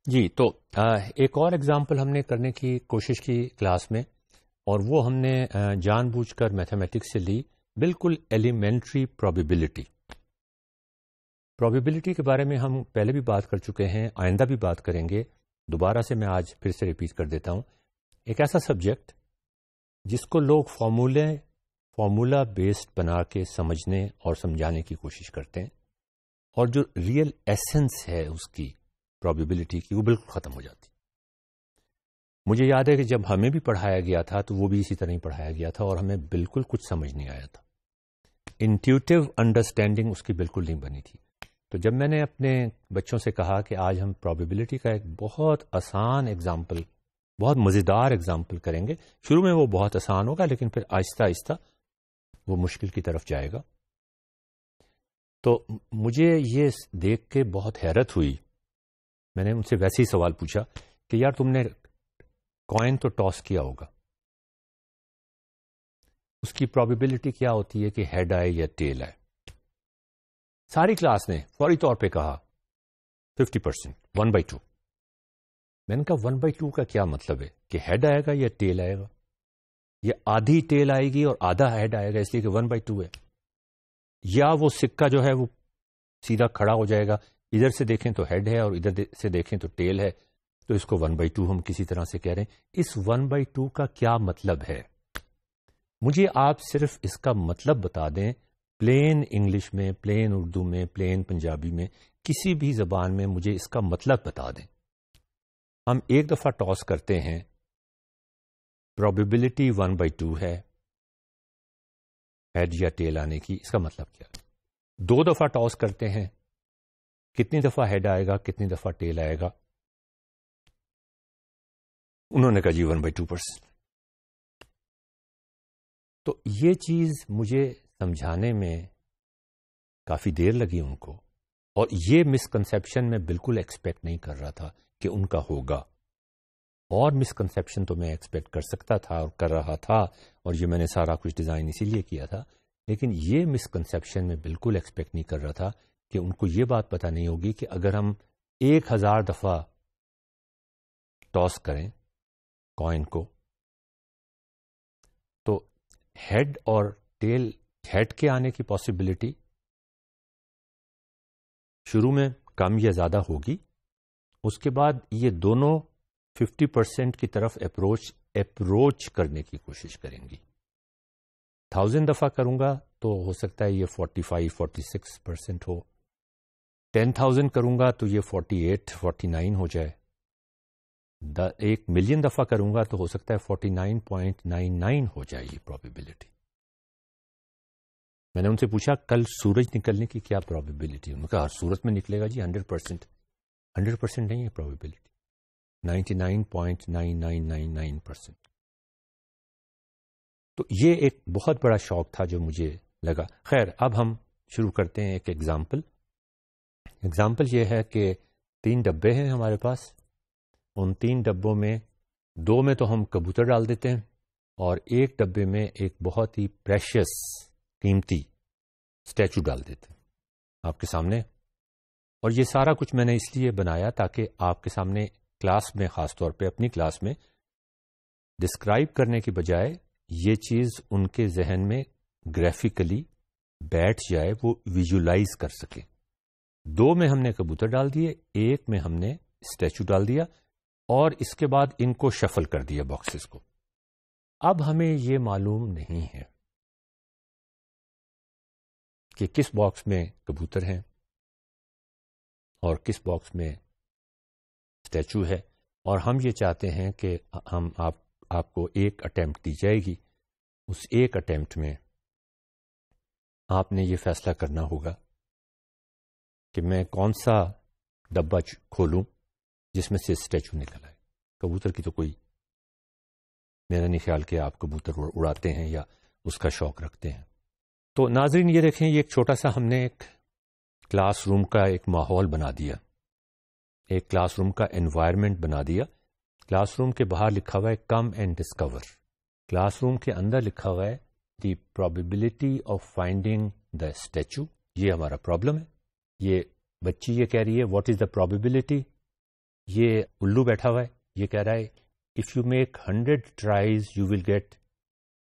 جی تو ایک اور ایگزامپل ہم نے کرنے کی کوشش کی کلاس میں، اور وہ ہم نے جان بوجھ کر میتھمیٹکس سے لی، بالکل ایلیمنٹری پرابیبلٹی۔ پرابیبلٹی کے بارے میں ہم پہلے بھی بات کر چکے ہیں، آئندہ بھی بات کریں گے، دوبارہ سے میں آج پھر سے ریپیٹ کر دیتا ہوں۔ ایک ایسا سبجیکٹ جس کو لوگ فارمولا بیسڈ بنا کے سمجھنے اور سمجھانے کی کوشش کرتے ہیں، اور جو ریئل ایسنس ہے اس کی پرابیبلٹی کی، وہ بالکل ختم ہو جاتی۔ مجھے یاد ہے کہ جب ہمیں بھی پڑھایا گیا تھا تو وہ بھی اسی طرح ہی پڑھایا گیا تھا، اور ہمیں بالکل کچھ سمجھ نہیں آیا تھا، انٹیوٹیو انڈرسٹینڈنگ اس کی بالکل نہیں بنی تھی۔ تو جب میں نے اپنے بچوں سے کہا کہ آج ہم پرابیبلٹی کا ایک بہت آسان ایگزامپل، بہت مزیدار ایگزامپل کریں گے، شروع میں وہ بہت آسان ہوگا لیکن پھر آہستہ آہستہ وہ مشکل کی طرف جائے گا، تو مجھے یہ دیکھ کے بہت حیرت ہوئی۔ میں نے ان سے ویسے ہی سوال پوچھا کہ یار تم نے کوائن تو ٹاس کیا ہوگا، اس کی پرابیبلٹی کیا ہوتی ہے کہ ہیڈ آئے یا ٹیل آئے؟ ساری کلاس نے فوری طور پہ کہا 50%، 1/2۔ میں نے کہا 1/2 کا کیا مطلب ہے؟ کہ ہیڈ آئے گا یا ٹیل آئے گا؟ یا آدھی ٹیل آئے گی اور آدھا ہیڈ آئے گا اس لیے کہ 1/2 ہے؟ یا وہ سکہ جو ہے وہ سیدھا کھڑا ہو جائے گا، ادھر سے دیکھیں تو ہیڈ ہے اور ادھر سے دیکھیں تو ٹیل ہے، تو اس کو 1/2 ہم کسی طرح سے کہہ رہے ہیں۔ اس 1/2 کا کیا مطلب ہے؟ مجھے آپ صرف اس کا مطلب بتا دیں، پلین انگلش میں، پلین اردو میں، پلین پنجابی میں، کسی بھی زبان میں مجھے اس کا مطلب بتا دیں۔ ہم ایک دفعہ ٹاس کرتے ہیں، پرابیبلٹی 1/2 ہے ہیڈ یا ٹیل آنے کی، اس کا مطلب کیا ہے؟ 2 دفعہ ٹاس کرتے ہیں، کتنی دفعہ ہیڈ آئے گا، کتنی دفعہ ٹیل آئے گا؟ انہوں نے کہا جی 1/2%۔ تو یہ چیز مجھے سمجھانے میں کافی دیر لگی ان کو، اور یہ مسکنسیپشن میں بالکل ایکسپیکٹ نہیں کر رہا تھا کہ ان کا ہوگا، اور مسکنسیپشن تو میں ایکسپیکٹ کر سکتا تھا اور کر رہا تھا، اور یہ میں نے سارا کچھ ڈیزائن اسی لیے کیا تھا، لیکن یہ مسکنسیپشن میں بالکل ایکسپیکٹ نہیں کر رہا تھا کہ ان کو یہ بات پتہ نہیں ہوگی کہ اگر ہم 1000 دفعہ ٹاس کریں کوائن کو، تو ہیڈ اور ٹیل، ہیڈ کے آنے کی پاسبلٹی شروع میں کم یا زیادہ ہوگی، اس کے بعد یہ دونوں 50% کی طرف اپروچ کرنے کی کوشش کریں گی۔ 1000 دفعہ کروں گا تو ہو سکتا ہے یہ 45-46% ہو، 10,000 کروں گا تو یہ 48-49 ہو جائے، 1,000,000 دفعہ کروں گا تو ہو سکتا ہے 49.99 ہو جائے یہ پرابیبلٹی۔ میں نے ان سے پوچھا کل سورج نکلنے کی کیا پرابیبلٹی؟ انہوں نے کہا ہر صورت میں نکلے گا جی 100%۔ 100% نہیں ہے پرابیبلٹی، 99.9999%۔ تو یہ ایک بہت بڑا شوق تھا جو مجھے لگا۔ خیر، اب ہم شروع کرتے ہیں ایک ایگزامپل یہ ہے کہ 3 ڈبے ہیں ہمارے پاس، ان 3 ڈبوں میں 2 میں تو ہم کبوتر ڈال دیتے ہیں، اور ایک ڈبے میں ایک بہت ہی پریشیس، قیمتی اسٹیچو ڈال دیتے ہیں آپ کے سامنے۔ اور یہ سارا کچھ میں نے اس لیے بنایا تاکہ آپ کے سامنے کلاس میں، خاص طور پہ اپنی کلاس میں ڈسکرائب کرنے کی بجائے یہ چیز ان کے ذہن میں گرافیکلی بیٹھ جائے، وہ ویژولائز کر سکیں۔ 2 میں ہم نے کبوتر ڈال دیے، 1 میں ہم نے اسٹیچو ڈال دیا، اور اس کے بعد ان کو شفل کر دیا باکسز کو۔ اب ہمیں یہ معلوم نہیں ہے کہ کس باکس میں کبوتر ہیں اور کس باکس میں اسٹیچو ہے، اور ہم یہ چاہتے ہیں کہ ہم آپ کو ایک اٹیمپٹ دی جائے گی، اس ایک اٹیمپٹ میں آپ نے یہ فیصلہ کرنا ہوگا کہ میں کون سا ڈبہ کھولوں جس میں سے اسٹیچو نکل آئے۔ کبوتر کی تو کوئی، میرا نہیں خیال کہ آپ کبوتر اڑاتے ہیں یا اس کا شوق رکھتے ہیں۔ تو ناظرین یہ دیکھیں، یہ ایک چھوٹا سا ہم نے ایک کلاس روم کا ایک ماحول بنا دیا، ایک کلاس روم کا انوائرمنٹ بنا دیا۔ کلاس روم کے باہر لکھا ہوا ہے come and discover, class room کے اندر لکھا ہوا ہے the probability of finding the statute. یہ ہمارا پرابلم ہے، یہ بچی یہ کہہ رہی ہے واٹ از دا پرابیبلٹی یہ الو بیٹھا ہوا ہے، یہ کہہ رہا ہے if you make 100 tries you will get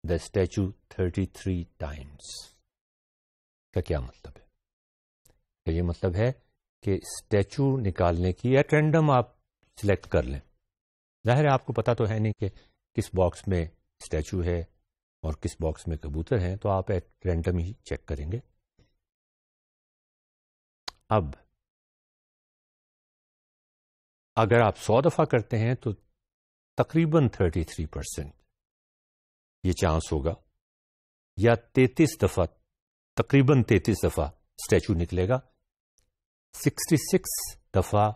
the statue 33 times. کا کیا مطلب ہے؟ کہ یہ مطلب ہے کہ اسٹیچو نکالنے کی ایٹ رینڈم آپ سلیکٹ کر لیں. ظاہر ہے آپ کو پتا تو ہے نہیں کہ کس باکس میں اسٹیچو ہے اور کس باکس میں کبوتر ہیں، تو آپ ایٹ رینڈم ہی چیک کریں گے. اب اگر آپ 100 دفعہ کرتے ہیں تو تقریباً 33% یہ چانس ہوگا، یا 33 دفعہ، تقریباً 33 دفعہ اسٹیچو نکلے گا، 66 دفعہ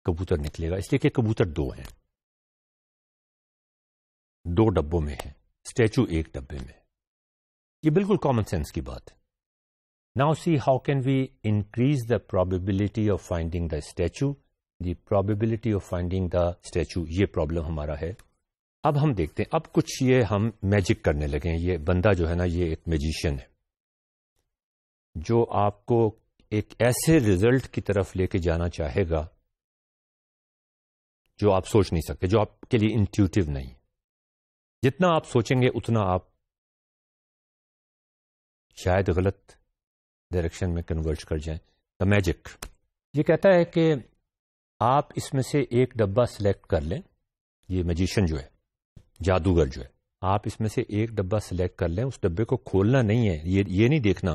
کبوتر نکلے گا. اس لیے کہ کبوتر 2 ہیں، 2 ڈبوں میں ہیں، اسٹیچو 1 ڈبے میں. یہ بالکل کامن سینس کی بات ہے. Now see how can we increase the probability of finding the statue. The probability of finding the statue یہ پرابلم ہمارا ہے. اب ہم دیکھتے ہیں، اب کچھ یہ ہم میجک کرنے لگے ہیں. یہ بندہ جو ہے نا، یہ ایک میجیشین ہے جو آپ کو ایک ایسے ریزلٹ کی طرف لے کے جانا چاہے گا جو آپ سوچ نہیں سکتے، جو آپ کے لیے انٹیوٹیو نہیں. جتنا آپ سوچیں گے اتنا آپ شاید غلط ڈائریکشن میں کنورٹ کر جائیں. دا میجک یہ کہتا ہے کہ آپ اس میں سے ایک ڈبہ سلیکٹ کر لیں. یہ میجیشین جو ہے، جادوگر جو ہے، آپ اس میں سے ایک ڈبہ سلیکٹ کر لیں. اس ڈبے کو کھولنا نہیں ہے، یہ نہیں دیکھنا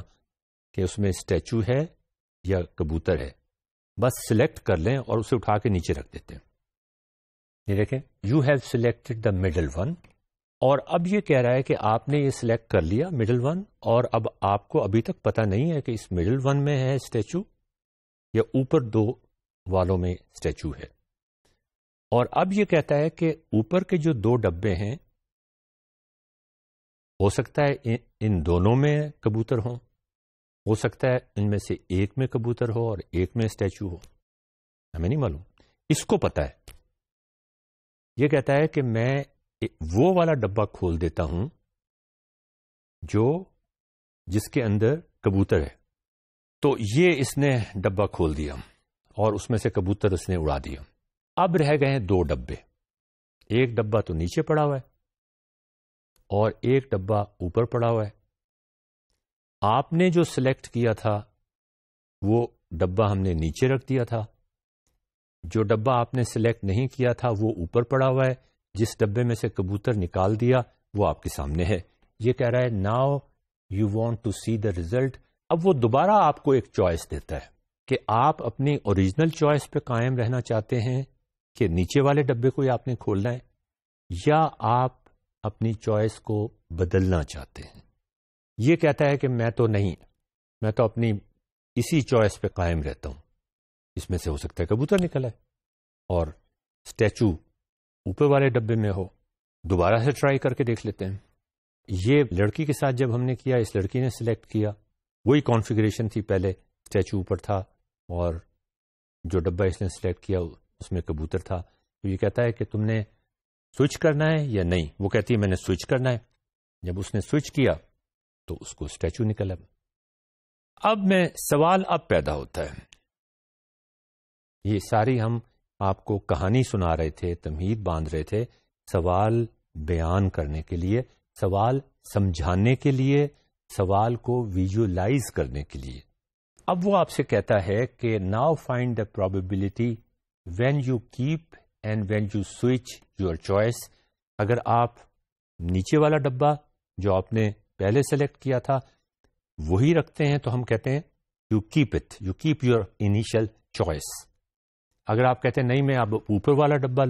کہ اس میں اسٹیچو ہے یا کبوتر ہے، بس سلیکٹ کر لیں اور اسے اٹھا کے نیچے رکھ دیتے ہیں. یہ دیکھیں، you have selected the middle one. اور اب یہ کہہ رہا ہے کہ آپ نے یہ سلیکٹ کر لیا مڈل ون، اور اب آپ کو ابھی تک پتا نہیں ہے کہ اس مڈل ون میں ہے اسٹیچو یا اوپر 2 والوں میں اسٹیچو ہے. اور اب یہ کہتا ہے کہ اوپر کے جو 2 ڈبے ہیں، ہو سکتا ہے ان دونوں میں کبوتر ہوں، ہو سکتا ہے ان میں سے ایک میں کبوتر ہو اور ایک میں اسٹیچو ہو. ہمیں نہیں معلوم، اس کو پتا ہے. یہ کہتا ہے کہ میں وہ والا ڈبہ کھول دیتا ہوں جس کے اندر کبوتر ہے. تو یہ اس نے ڈبہ کھول دیا اور اس میں سے کبوتر اس نے اڑا دیا. اب رہ گئے ہیں 2 ڈبے. ایک ڈبہ تو نیچے پڑا ہوا ہے اور ایک ڈبہ اوپر پڑا ہوا ہے. آپ نے جو سلیکٹ کیا تھا وہ ڈبہ ہم نے نیچے رکھ دیا تھا. جو ڈبہ آپ نے سلیکٹ نہیں کیا تھا وہ اوپر پڑا ہوا ہے. جس ڈبے میں سے کبوتر نکال دیا وہ آپ کے سامنے ہے. یہ کہہ رہا ہے now you want to see the result. اب وہ دوبارہ آپ کو ایک چوائس دیتا ہے کہ آپ اپنی اوریجنل چوائس پہ قائم رہنا چاہتے ہیں کہ نیچے والے ڈبے کو ہی آپ نے کھولنا ہے، یا آپ اپنی چوائس کو بدلنا چاہتے ہیں. یہ کہتا ہے کہ میں تو اپنی اسی چوائس پہ قائم رہتا ہوں. اس میں سے ہو سکتا ہے کبوتر نکلا ہے اور اسٹیچو اوپر والے ڈبے میں ہو. دوبارہ سے ٹرائی کر کے دیکھ لیتے ہیں. یہ لڑکی کے ساتھ جب ہم نے کیا، اس لڑکی نے سلیکٹ کیا، وہی کانفیگریشن تھی. پہلے اسٹیچو اوپر تھا اور جو ڈبہ اس نے سلیکٹ کیا اس میں کبوتر تھا. تو یہ کہتا ہے کہ تم نے سوئچ کرنا ہے یا نہیں. وہ کہتی ہے میں نے سوئچ کرنا ہے. جب اس نے سوئچ کیا تو اس کو اسٹیچو نکلا. اب میں سوال پیدا ہوتا ہے. یہ ساری ہم آپ کو کہانی سنا رہے تھے، تمہید باندھ رہے تھے سوال بیان کرنے کے لیے، سوال سمجھانے کے لیے، سوال کو ویژولائز کرنے کے لیے. اب وہ آپ سے کہتا ہے کہ now find the probability when you keep and when you switch your choice. اگر آپ نیچے والا ڈبہ جو آپ نے پہلے سلیکٹ کیا تھا وہی رکھتے ہیں تو ہم کہتے ہیں you keep it, you keep your initial choice. اگر آپ کہتے ہیں نہیں میں اب اوپر والا ڈبہ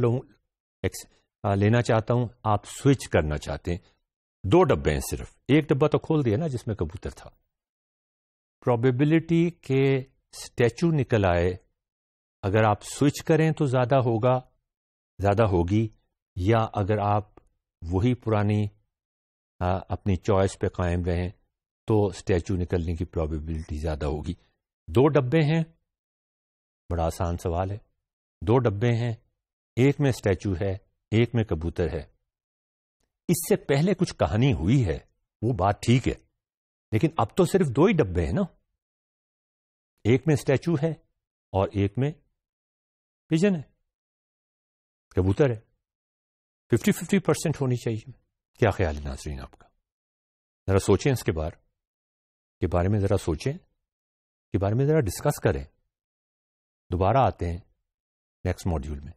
لینا چاہتا ہوں، آپ سوئچ کرنا چاہتے ہیں. 2 ڈبے ہیں صرف، ایک ڈبہ تو کھول دیا نا جس میں کبوتر تھا. پرابیبلٹی کہ اسٹیچو نکل آئے اگر آپ سوئچ کریں تو زیادہ ہوگی، یا اگر آپ وہی پرانی اپنی چوائس پہ قائم رہیں تو اسٹیچو نکلنے کی پرابیبلٹی زیادہ ہوگی. 2 ڈبے ہیں، بڑا آسان سوال ہے. 2 ڈبے ہیں، ایک میں اسٹیچو ہے، ایک میں کبوتر ہے. اس سے پہلے کچھ کہانی ہوئی ہے، وہ بات ٹھیک ہے، لیکن اب تو صرف 2 ہی ڈبے ہیں نا. ایک میں اسٹیچو ہے اور ایک میں پجن ہے. کبوتر ہے. 50-50% ہونی چاہیے. کیا خیال ہے ناظرین آپ کا؟ ذرا سوچیں اس کے بارے میں ذرا سوچیں، کے بارے میں ذرا ڈسکس کریں. دوبارہ آتے ہیں نیکسٹ ماڈیول میں.